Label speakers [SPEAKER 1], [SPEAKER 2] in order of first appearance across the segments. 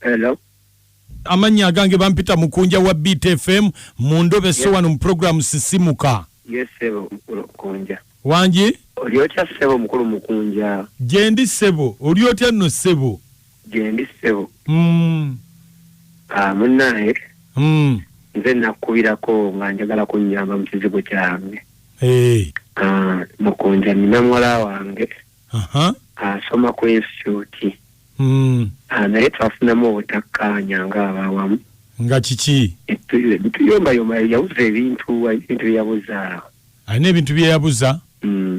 [SPEAKER 1] Hello.
[SPEAKER 2] Amanya gange bampita mukunja wa BTFM mundobe so wano mu program sisimuka.
[SPEAKER 1] Yes sebo mukunja.
[SPEAKER 2] Wange?
[SPEAKER 1] Oliotya sebo mukulu mukunja.
[SPEAKER 2] Jendi sebo, oliotya no sebo.
[SPEAKER 1] Jendi sebo. Munaye. Nze nakubirako nga njagala kunnyamba mu kizibu kyange. Mukunja nina muwala wange. Asoma ku institute. Naye twafunamu obutakkaanya ng'abawamu.
[SPEAKER 2] Nga kiki?
[SPEAKER 1] Tuyombayomba yabuza ebintu byeyabuza.
[SPEAKER 2] Alina ebintu byeyabuza?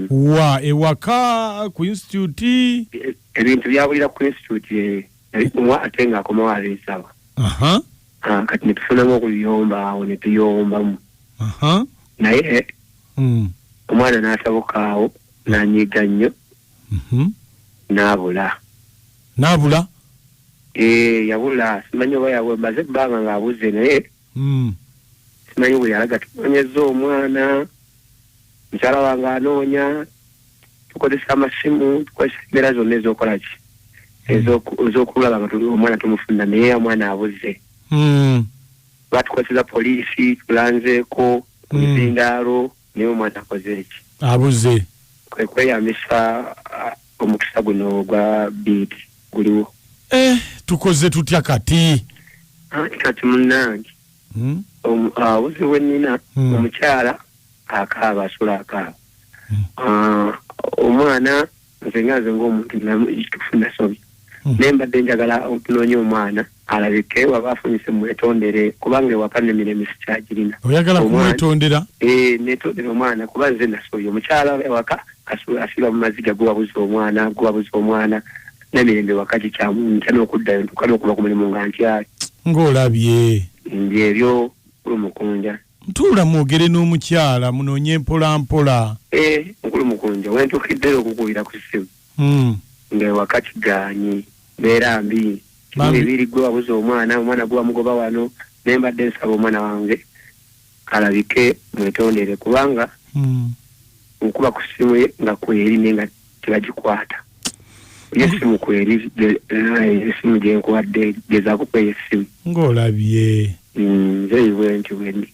[SPEAKER 2] Wa ewaka ku institute?
[SPEAKER 1] Ebintu byabulira ku institute ate ng'akomawo aleesaba. Kati netufunamu okuyomba awo netuyombamu. Naye omwana n'atabukaawo n'anyiga nnyo n'abula.
[SPEAKER 2] Nabula?
[SPEAKER 1] Yabula simanyi oba yawe maze ebbanga ng'abuze naye simanyi bwe yalaga tunoonyeza omwana mukyala wange anoonya tukozesa amasimu tukozesa embeera zonna ez'okola ki ez'okulaba nga tuli omwana tumufunda naye omwana abuze. Batukozesa poliisi tulanzeeko ku bizindaalo naye omwana akoze eki
[SPEAKER 2] abuze.
[SPEAKER 1] kwe kweyambisa omukisa guno ogwa biiti guliwo.
[SPEAKER 2] Tukoze tutya kati?
[SPEAKER 1] Kati munnange abuze we nnina omukyala akaaba asula akaaba. Omwana nze ng'omuntu tufuna sobi naye mbadde njagala okunoonya omwana alabike waba afunyise mwetondere kubanga ewaka n'emirembe sikyagirina.
[SPEAKER 2] Oyagala kumwetondera?
[SPEAKER 1] Netondera omwana kuba nze nasobye omukyala ewaka asiba mu maziga guwabuza omwana n'emirembe waka kikyamu ntya n'okuddayo ntuka n'okuba ku mulimu nga ntyayo.
[SPEAKER 2] Ng'olabye.
[SPEAKER 1] Ebyo mukulu mukunja.
[SPEAKER 2] Ntuula mwogere n'omukyala munoonye mpola mpola.
[SPEAKER 1] Mukulu mukunja wentukiddeyo okukubira ku ssimu ng'ewaka kigaanyi mbeera mbi bibiri gwe wabuza omwana gwe wamugoba wano naye mbadde nsaba omwana wange alabike mwetondere kubanga nkuba ku ssimu ye nga kweri naye nga tebagikwata. Yesimu kweri esimu gyenkuwadde gezaako kweya essimu.
[SPEAKER 2] Ng'olabye.
[SPEAKER 1] Nze iwe nti wendi.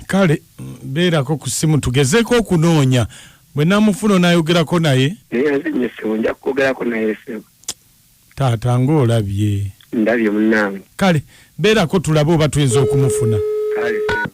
[SPEAKER 2] Kale beerako ku ssimu tugezeeko okunoonya bwe naamufuna onaayogerako naye.
[SPEAKER 1] Naye nze nnyesebo nja kwogerako naye sebo.
[SPEAKER 2] Taata ng'olabye.
[SPEAKER 1] Ndabye munnange.
[SPEAKER 2] Kale beerako tulabe oba tuyinza okumufuna.
[SPEAKER 1] Kale sebo.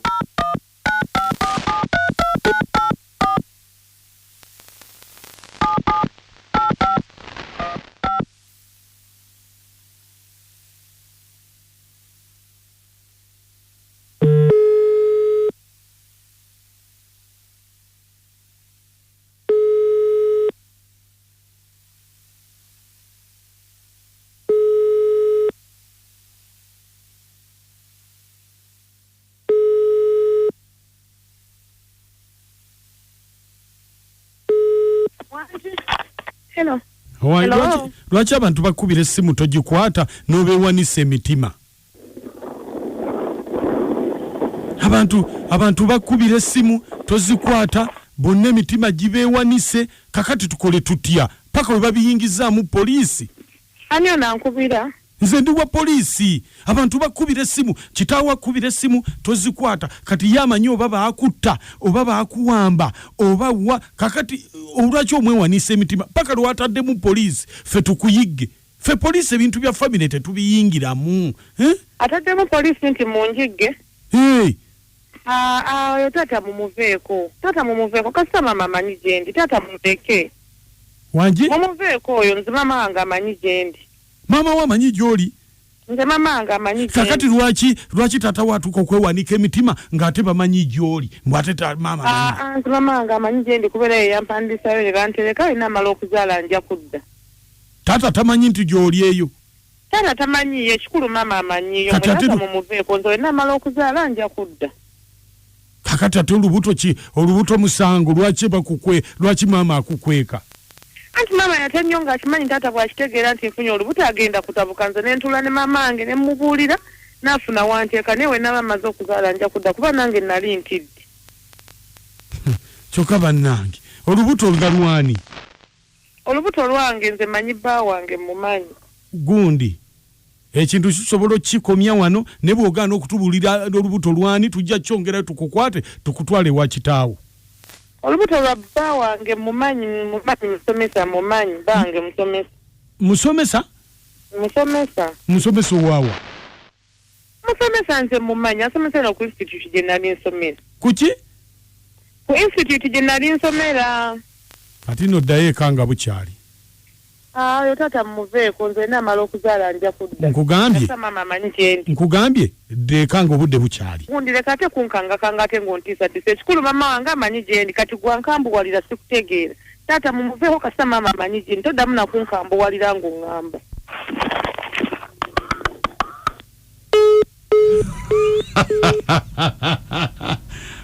[SPEAKER 3] Hello.
[SPEAKER 2] Lwaki abantu bakubira essimu togikwata n'obeewanisa emitima? Abantu bakubira essimu tozikwata bonna emitima gibeewanise. Kakati tukole tutya paka we babiyingizaamu poliisi?
[SPEAKER 3] Ani onankubira?
[SPEAKER 2] Nze ndi wa poliisi. Abantu bakubira essimu, kitaawo akubira essimu tozikwata. Kati yamanyi oba baakutta oba baakuwamba oba wa. Kakati olwaki omwewanisa emitima paka lwataddemu poliisi ffe tukuyigge? Ffe poliisi ebintu bya famire tetubiyingiramu.
[SPEAKER 3] Ataddemu poliisi nti munjigge? Oyo taata mumuveeko. Kasita maama amanyi gyendi. Taata mumuleke.
[SPEAKER 2] Wange?
[SPEAKER 3] Mumuveeko oyo nze maama wange amanyi gyendi.
[SPEAKER 2] Maama wa amanyi gy'oli?
[SPEAKER 3] Nze maama wange amanyi gyendi.
[SPEAKER 2] Kakati lwaki taata waatuuka okwewanika emitima ng'ate bamanyi gy'oli mbw'ate maama amanyi?
[SPEAKER 3] Nze maama wange amanyi gyendi kubeera ye yampandisayo ne bantereka alina amala okuzaala nja kudda.
[SPEAKER 2] Taata tamanyi nti gy'oli eyo?
[SPEAKER 3] Taata tamanyiyo ekikulu maama amanyiyo. Taata mumuveeko nze olina amala okuzaala nja kudda.
[SPEAKER 2] Kakati ate olubuto musango lwaki maama akukweka?
[SPEAKER 3] Anti maama yatennyo ng'akimanyi taata bw'akitegeera nti nfunye olubuto agenda kutabuka nze ne ntuula ne maama wange ne mubuulira n'afuna wanteeka naye wenna bamaze okuzaala nja kudda kuba nange nali ntidde.
[SPEAKER 2] Kyokka bannange olubuto
[SPEAKER 3] olubuto lwange nze manyi bba wange mumanyi.
[SPEAKER 2] Gundi? ekintu kisobola kikomya wano ne bw'ogaana okutubulira olubuto lwani tujja kyongera tukukwate tukutwale wa kitaawo.
[SPEAKER 3] Olubuto lwa bba wange mumanyi musomesa mumanyi bange musomesa waawa musomesa nze mumanyi asomesa no ku institute gye nali nsomera.
[SPEAKER 2] Kuki?
[SPEAKER 3] Ku institute gye nali nsomera.
[SPEAKER 2] Kati noddayo eka nga bukyali.
[SPEAKER 3] Yo tata muveeko nze namala okuzaala nja kudda.
[SPEAKER 2] Nkugambye ddeeka nga obudde bukyali.
[SPEAKER 3] Ndireka ate kunkangakanga ate ng'ontiisatiisa ekikulu mama wange amanyi gye ndi kati gwankambuwalira sikutegeera. Tata mumuveeko kasita mama amanyi gye ndi toddamu nakunkambuwalira ng'oŋŋamba.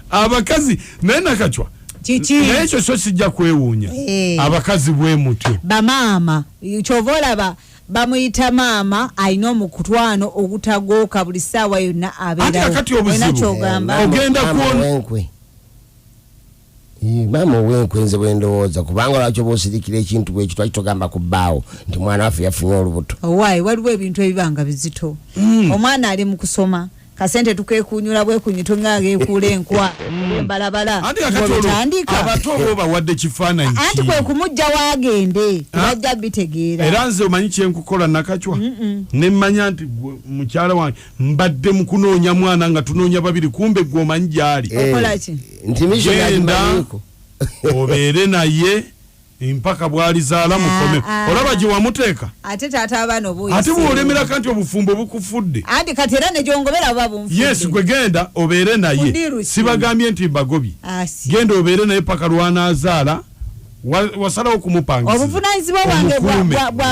[SPEAKER 2] Abakazi naye nakacwa naye ekyo so sijja kwewuunya abakazi bwe mutyo
[SPEAKER 4] bamaama kyovolaba bamuyita maama alina omukutwano ogutagooka buli ssaawa yonna abeerawo
[SPEAKER 2] kati obuzibu ogenda
[SPEAKER 5] kuwenkwe maama owenkwe nze bwendowooza kubanga lwaki oba osirikira ekintu bwekyo twaki togamba ku bbaawo nti mwana waffe yafunye olubuto
[SPEAKER 4] owaayi waliwo ebintu ebibanga bizito omwana ali mu kusoma kasente tukekunyula bwekunyito ngage ekula enkwa embalabala
[SPEAKER 2] abato bo bawadde kifaananyi
[SPEAKER 4] anti kwe kumujja waagende bajja bitegeera
[SPEAKER 2] era nze omanyi kyenkukola nakacwa nemmanya nti mukyala wange mbadde mu kunoonya mwana nga tunoonya babiri kumbe gwe omanyi gyali
[SPEAKER 4] okolaki
[SPEAKER 5] nti
[SPEAKER 2] genda obeere naye mpaka bwalizaala mukome olaba gye wamuteeka
[SPEAKER 4] ate taata abaana obuuyi
[SPEAKER 2] ate bw'olemera kanti obufumbo bukufudde
[SPEAKER 4] anti kati era ne gyongobera buba bumufudde
[SPEAKER 2] yes gwe genda obeere naye sibagambye nti mbagobye genda obeere naye paka lwanaazaala wasalawo kumupangisa
[SPEAKER 4] obuvunaanyizibwa bwange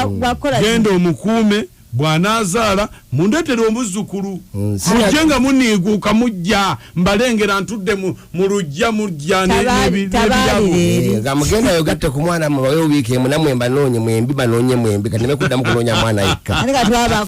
[SPEAKER 4] bwakola
[SPEAKER 2] genda omukuume bw'anaazaala mundeetere omuzzukulu mujje nga muniiguuka mujja mbalengera ntudde mu lujja mujja
[SPEAKER 5] nga mugendayo gatte ku mwana mubawe wiiki emu namwe mbanoonye mwembi banoonye mwembi kati nemekuddamu kunoonya mwana yekka